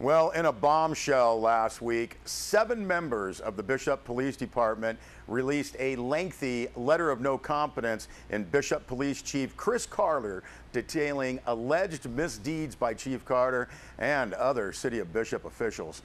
Well, in a bombshell last week, 7 members of the Bishop Police Department released a lengthy letter of no confidence in Bishop Police Chief Chris Carter, detailing alleged misdeeds by Chief Carter and other City of Bishop officials.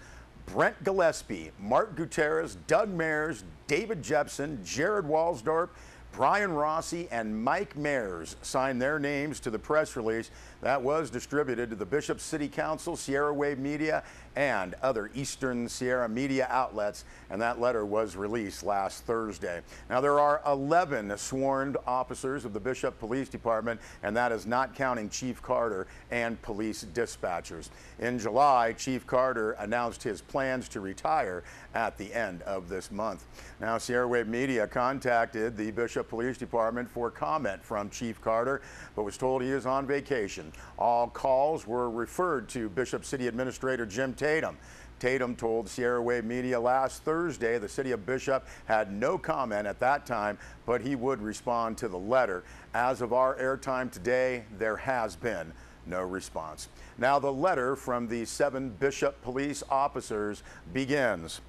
Brent Gillespie, Mark Gutierrez, Doug Mayers, David Jepson, Jared Walsdorp, Brian Rossi, and Mike Mayers signed their names to the press release that was distributed to the Bishop City Council, Sierra Wave Media, and other Eastern Sierra media outlets, and that letter was released last Thursday. Now, there are 11 sworn officers of the Bishop Police Department, and that is not counting Chief Carter and police dispatchers. In July, Chief Carter announced his plans to retire at the end of this month. Now, Sierra Wave Media contacted the Bishop Police Department for comment from Chief Carter, but was told he is on vacation. All calls were referred to Bishop City Administrator Jim Tatum. Tatum told Sierra Wave Media last Thursday the City of Bishop had no comment at that time, but he would respond to the letter. As of our airtime today, there has been no response. Now, the letter from the 7 Bishop police officers begins.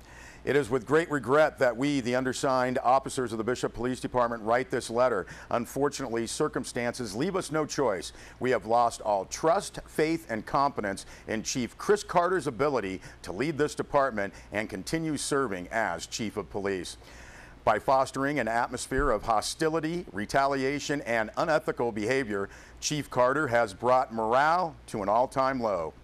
It is with great regret that we, the undersigned officers of the Bishop Police Department, write this letter. Unfortunately, circumstances leave us no choice. We have lost all trust, faith, and confidence in Chief Chris Carter's ability to lead this department and continue serving as Chief of Police. By fostering an atmosphere of hostility, retaliation, and unethical behavior, Chief Carter has brought morale to an all-time low.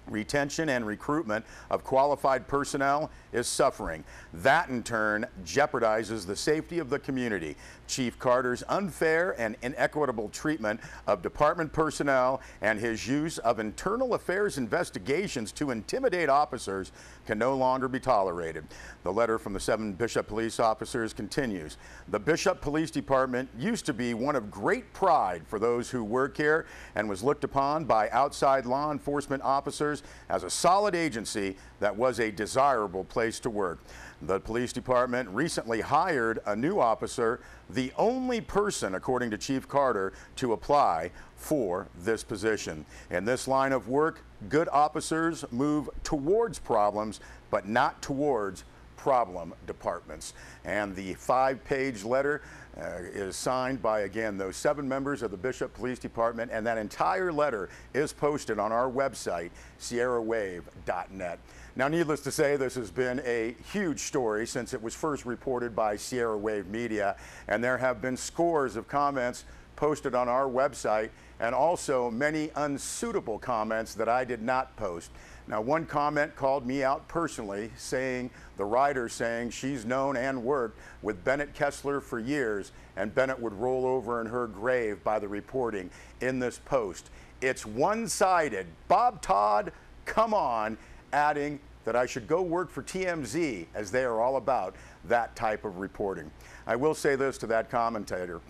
Retention and recruitment of qualified personnel is suffering. That, in turn, jeopardizes the safety of the community. Chief Carter's unfair and inequitable treatment of department personnel and his use of internal affairs investigations to intimidate officers can no longer be tolerated. The letter from the 7 Bishop police officers continues. The Bishop Police Department used to be one of great pride for those who work here and was looked upon by outside law enforcement officers as a solid agency that was a desirable place to work. The police department recently hired a new officer, the only person, according to Chief Carter, to apply for this position. In this line of work, good officers move towards problems, but not towards problem departments. And the 5-page letter is signed by, again, those 7 members of the Bishop Police Department, and that entire letter is posted on our website, sierrawave.net. Now, needless to say, this has been a huge story since it was first reported by Sierra Wave Media, and there have been scores of comments posted on our website, and also many unsuitable comments that I did not post. Now, one comment called me out personally, saying, the writer saying she's known and worked with Bennett Kessler for years, and Bennett would roll over in her grave by the reporting in this post. It's one-sided. Bob Todd, come on, adding that I should go work for TMZ, as they are all about that type of reporting. I will say this to that commentator.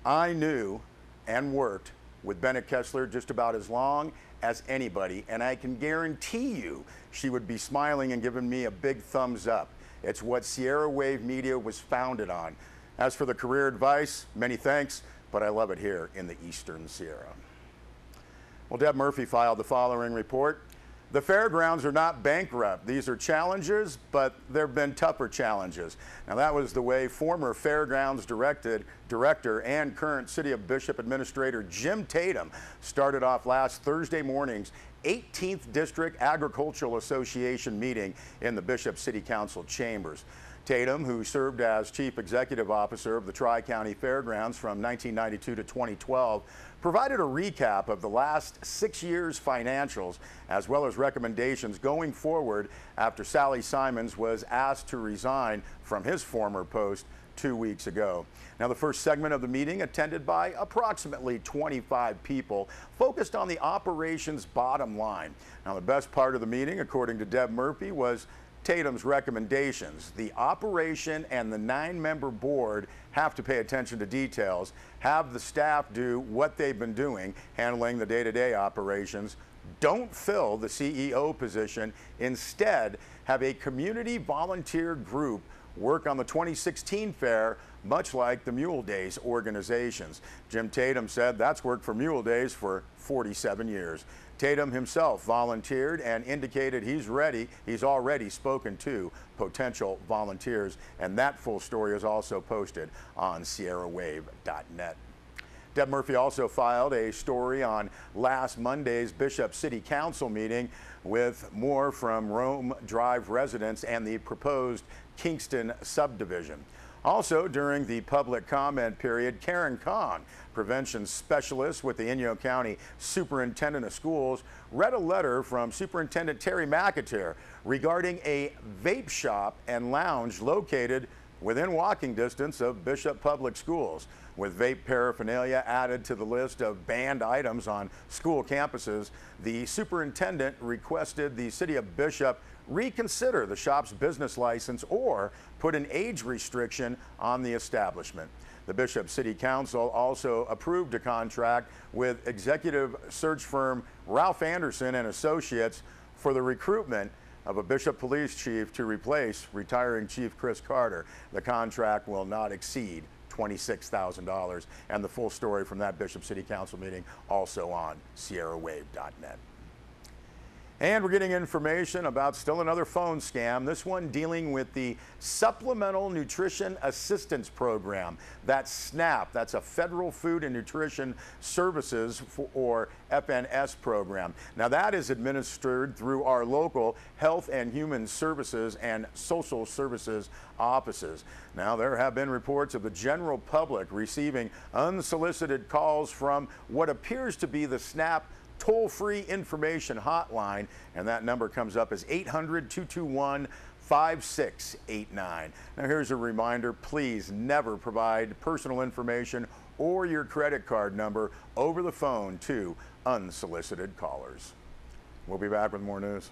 I knew and worked with Bennett Kessler just about as long as anybody, and I can guarantee you she would be smiling and giving me a big thumbs up. It's what Sierra Wave Media was founded on. As for the career advice, many thanks, but I love it here in the Eastern Sierra. Well, Deb Murphy filed the following report. The fairgrounds are not bankrupt. These are challenges, but there have been tougher challenges. Now, that was the way former fairgrounds director and current City of Bishop Administrator Jim Tatum started off last Thursday morning's 18th District Agricultural Association meeting in the Bishop City Council chambers. Tatum, who served as Chief Executive Officer of the Tri-County Fairgrounds from 1992 to 2012, provided a recap of the last 6 years' financials, as well as recommendations going forward after Sally Simons was asked to resign from his former post 2 weeks ago. Now, the first segment of the meeting, attended by approximately 25 people, focused on the operations bottom line. Now, the best part of the meeting, according to Deb Murphy, was Tatum's recommendations. The operation and the 9-member board have to pay attention to details, have the staff do what they've been doing, handling the day-to-day operations. Don't fill the CEO position. Instead, have a community volunteer group work on the 2016 fair much like the Mule Days organizations. Jim Tatum said that's worked for Mule Days for 47 years. Tatum himself volunteered and indicated he's already spoken to potential volunteers, and that full story is also posted on sierrawave.net. Deb Murphy also filed a story on last Monday's Bishop City Council meeting with more from Rome Drive residents and the proposed Kingston subdivision. Also, during the public comment period, Karen Kahn, prevention specialist with the Inyo County Superintendent of Schools, read a letter from Superintendent Terry McAteer regarding a vape shop and lounge located within walking distance of Bishop Public Schools. With vape paraphernalia added to the list of banned items on school campuses, the superintendent requested the City of Bishop reconsider the shop's business license or put an age restriction on the establishment. The Bishop City Council also approved a contract with executive search firm Ralph Anderson and Associates for the recruitment of a Bishop Police Chief to replace retiring Chief Chris Carter. The contract will not exceed $26,000. And the full story from that Bishop City Council meeting also on sierrawave.net. And we're getting information about still another phone scam, this one dealing with the Supplemental Nutrition Assistance Program. That's SNAP, that's a Federal Food and Nutrition Services or FNS program. Now that is administered through our local Health and Human Services and Social Services offices. Now there have been reports of the general public receiving unsolicited calls from what appears to be the SNAP toll-free information hotline, and that number comes up as 800-221-5689. Now here's a reminder, please never provide personal information or your credit card number over the phone to unsolicited callers. We'll be back with more news.